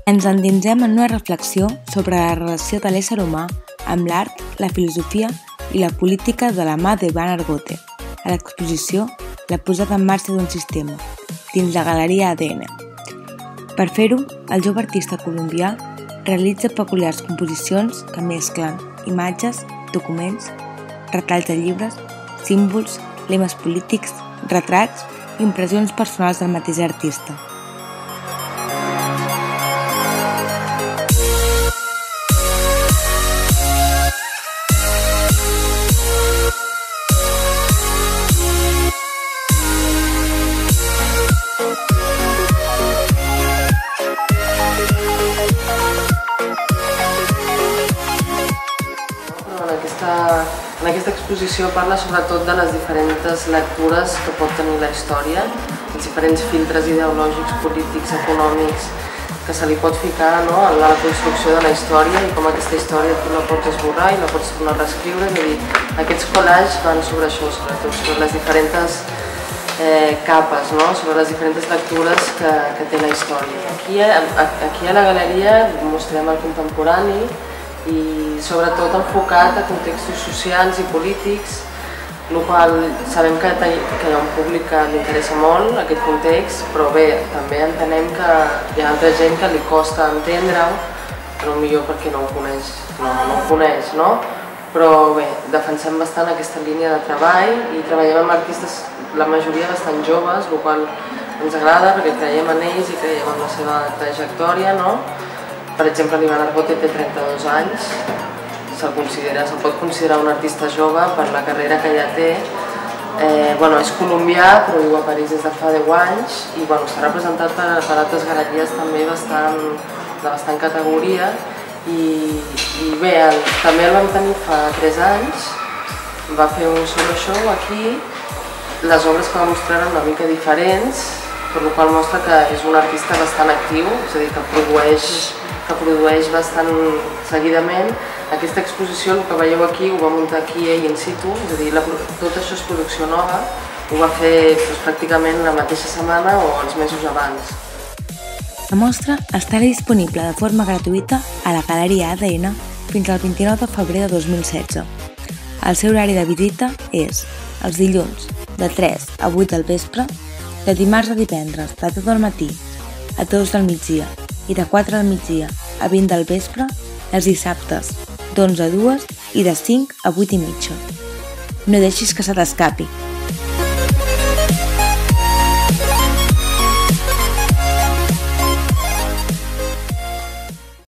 Ens endinsem en una reflexió sobre la relació de l'ésser humà amb l'art, la filosofia i la política de la mà d'Ivan Argote, a l'exposició La posada en marxa d'un sistema, dins la Galeria ADN. Per fer-ho, el jove artista colombià realitza peculiars composicions que mesclen imatges, documents, retalls de llibres, símbols, lemes polítics, retrats i impressions personals del mateix artista. En aquesta exposició parla sobretot de les diferents lectures que pot tenir la història, els diferents filtres ideològics, polítics, econòmics que se li pot ficar en la construcció de la història i com aquesta història tu la pots esborrar i la pots tornar a reescriure. És a dir, aquests collages van sobre això, sobretot sobre les diferents capes, sobre les diferents lectures que té la història. Aquí a la galeria mostrem el contemporani i sobretot enfocat a contextos socials i polítics, el qual sabem que hi ha un públic que li interessa molt aquest context, però bé, també entenem que hi ha altra gent que li costa entendre-ho, però millor perquè no ho coneix, no? Però bé, defensem bastant aquesta línia de treball i treballem amb artistes, la majoria bastant joves, el qual ens agrada perquè creiem en ells i creiem en la seva trajectòria, no? Per exemple, l'Ivan Argote té 32 anys, se'l pot considerar un artista jove per la carrera que ja té. És colombià, però viu a París des de fa 10 anys i està representat per altres galeries també de bastant categoria. I bé, també el vam tenir fa 3 anys, va fer un solo show aquí, les obres que va mostrar eren una mica diferents, per la qual mostra que és un artista bastant actiu, és a dir, que produeix bastant seguidament. Aquesta exposició, el que veieu aquí, ho va muntar aquí ell in situ, és a dir, tot això és producció nova, ho va fer pràcticament la mateixa setmana o els mesos abans. La mostra estarà disponible de forma gratuïta a la Galeria ADN fins al 29 de febrer de 2016. El seu horari de visita és els dilluns de 3 a 8 del vespre, de dimarts a divendres de 10 del matí a 2 del migdia i de 4 del migdia a 20 del vespre, els dissabtes d'11 a 2 i de 5 a 8 i mitja. No deixis que se t'escapi!